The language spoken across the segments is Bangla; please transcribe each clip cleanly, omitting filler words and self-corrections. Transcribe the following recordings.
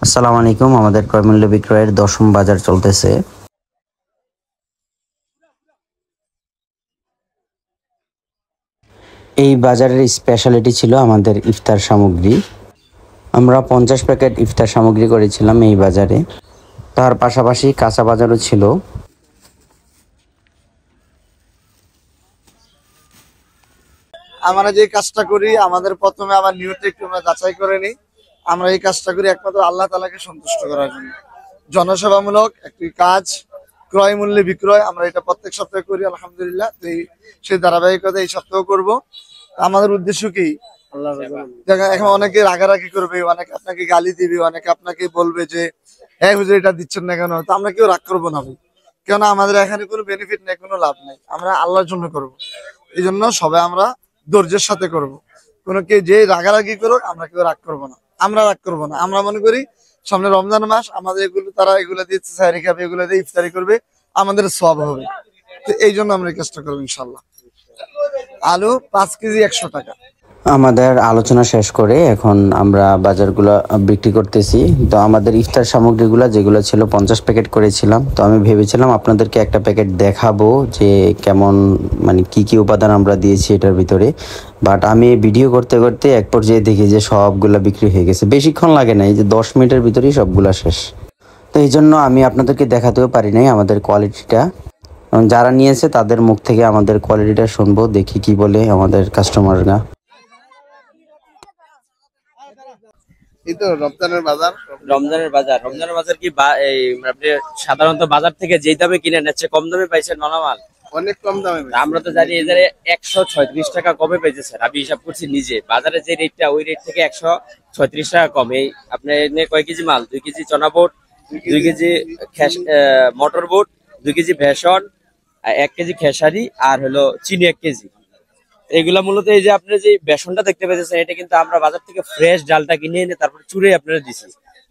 আসসালামু আলাইকুম। আমাদের ক্রয়মূল্য বিক্রয়ের দশম বাজার চলতেছে। এই বাজারের স্পেশালিটি ছিল আমাদের ইফতার সামগ্রী। আমরা 50 প্যাকেট ইফতার সামগ্রী করেছিলাম এই বাজারে। তার পাশাপাশি কাঁচা বাজারও ছিল। আমরা যে কাজটা করি আমাদের প্রথমে আবার নিয়তটা একটু আমরা যাচাই করে নিই। আমরা এই কাজটা করি একমাত্র আল্লাহ তাআলাকে সন্তুষ্ট করার জন্য। জনসেবামূলক একটি কাজ, ক্রয় মূল্যে বিক্রয়, আমরা এটা প্রত্যেক সপ্তাহে করি আলহামদুলিল্লাহ। তো সেই ধারাবাহিকতা এই সপ্তাহ করব। আমাদের উদ্দেশ্য কি, এখন অনেকে রাগারাগি করবে, অনেকে আপনাকে গালি দিবে, অনেকে আপনাকে বলবে যে হ্যাঁ হুজুর এটা দিচ্ছেন না কেন। তো আমরা কেউ রাগ করবো না ভাই, কেন আমাদের এখানে কোনো বেনিফিট নেই, কোনো লাভ নেই, আমরা আল্লাহর জন্য করব। এই জন্য সবাই আমরা ধৈর্যের সাথে করব। কোনো কেউ যে রাগারাগি করুক আমরা কেউ রাগ করবো না, আমরা রাগ করবো না। আমরা মনে করি সামনে রমজান মাস, আমাদের এগুলো তারা এগুলো দিয়ে সাহারি খাবে, এগুলো দিয়ে ইফতারি করবে, আমাদের সওয়াব হবে। তো এই জন্য আমরা এই কাজটা করবো ইনশাল্লাহ। আলু 5 কেজি 100 টাকা। আমাদের আলোচনা শেষ করে এখন আমরা বাজারগুলো বিক্রি করতেছি। তো আমাদের ইফতার সামগ্রীগুলো যেগুলো ছিল 50 প্যাকেট করেছিলাম। তো আমি ভেবেছিলাম আপনাদেরকে একটা প্যাকেট দেখাবো যে কেমন, মানে কি কি উপাদান আমরা দিয়েছি এটার ভিতরে। বাট আমি ভিডিও করতে করতে এক পর্যায়ে দেখি যে সবগুলা বিক্রি হয়ে গেছে। বেশিক্ষণ লাগে নাই, যে 10 মিনিটের ভিতরেই সবগুলা শেষ। তো এই জন্য আমি আপনাদেরকে দেখাতেও পারি নাই আমাদের কোয়ালিটিটা। যারা নিয়েছে তাদের মুখ থেকে আমাদের কোয়ালিটিটা শুনবো, দেখি কি বলে আমাদের কাস্টমাররা। এই তো রমজানের বাজার। রমজানের বাজার কি আপনি সাধারণত বাজার থেকে যেই দামে কিনে নেচ্ছে কম দামে পাইছেন মালামাল? অনেক কম দামে। আমরা তো জানি এদের 136 টাকা কমে পেয়েছে স্যার। আমি হিসাব করছি নিজে, বাজারে যে রেটটা ওই রেট থেকে 136 টাকা কম। এই আপনি কয় কেজি মাল? 2 কেজি চনা বুট, 2 কেজি মটর বুট, 2 কেজি বেসন, 1 কেজি খেসারি, আর হলো চিনি 1 কেজি। এগুলা মূলত এই যে আপনি যে বেসনটা দেখতে পেয়েছেন, এটা কিন্তু আমরা বাজার থেকে ফ্রেশ ডালটা কিনে এনে তারপর চুরে আপনারা দিছি।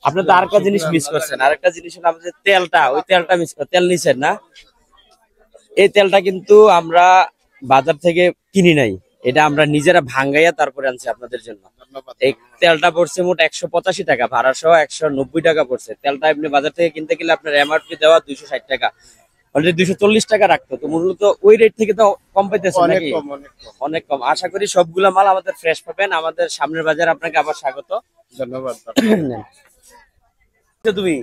আপনি তো আরেকটা জিনিস মিস করছেন, আরেকটা জিনিস হলো আমাদের তেলটা, ওই তেলটা মিস করে তেল নিছেন না। এই তেলটা কিন্তু আমরা বাজার থেকে কিনি নাই, এটা আমরা নিজেরা ভাঙ্গাইয়া তারপরে আনছি আপনাদের জন্য। এই তেলটা পড়ছে মোট 185 টাকা, ভাড়া সহ 190 টাকা পড়ছে। তেলটা আপনি বাজার থেকে কিনতে গেলে আপনার এমআরপি দেওয়া 260 টাকা, অলরেডি 240 টাকা রাখতো। তো মূলত ওই রেট থেকে তো কম পাইতেছে নাকি? অনেক কম। আশা করি সবগুলা মাল আমাদের ফ্রেশ পাবেন। আমাদের সামনের বাজার আপনাকে আবার স্বাগত, ধন্যবাদ। তুমি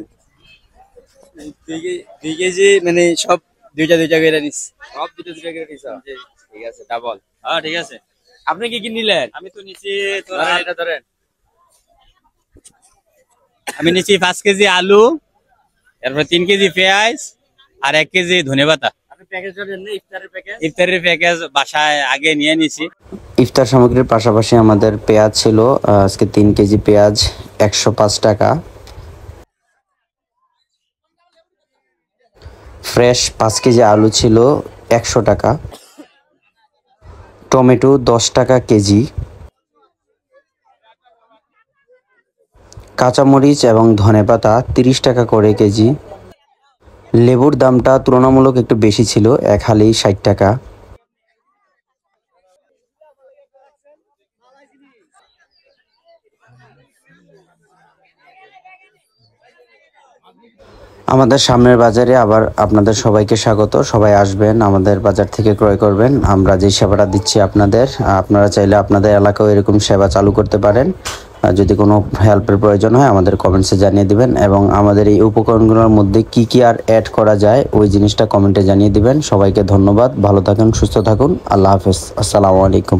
2 কেজি মানে সব দুইটা করে নিস, সব দুইটা করে নিস? ঠিক আছে, ডাবল। হ্যাঁ ঠিক আছে। আপনি কি কি নিলেন? আমি তো নিচে, এটা ধরেন, আমি নিচ্ছি 5 কেজি আলু, তারপর 3 কেজি পেঁয়াজ আর 1 কেজি ধনেপাতা। আপনি প্যাকেজ নেন না? ইফতারের প্যাকেজ বাসায় আগে নিয়ে নিছি। ইফতার সামগ্রীর পাশাপাশি আমাদের পেঁয়াজ ছিল আজকে 3 কেজি পেঁয়াজ 105 টাকা, ফ্রেশ 5 কেজি আলু ছিল 100 টাকা, টমেটো 10 টাকা কেজি, কাঁচামরিচ এবং ধনেপাতা 30 টাকা করে কেজি। লেবুর দামটা তুলনামূলক একটু বেশি ছিল, 1 হালি 60 টাকা। আমাদের সামনের বাজারে আবার আপনাদের সবাইকে স্বাগত। সবাই আসবেন, আমাদের বাজার থেকে ক্রয় করবেন। আমরা যে সেবাটা দিচ্ছি আপনাদের, আপনারা চাইলে আপনাদের এলাকাও এরকম সেবা চালু করতে পারেন। যদি কোনো হেল্পের প্রয়োজন হয় আমাদের কমেন্টসে জানিয়ে দিবেন, এবং আমাদের এই উপকরণগুলোর মধ্যে কি কি আর অ্যাড করা যায় ওই জিনিসটা কমেন্টে জানিয়ে দিবেন। সবাইকে ধন্যবাদ, ভালো থাকুন, সুস্থ থাকুন, আল্লাহ হাফেজ, আসসালামু আলাইকুম।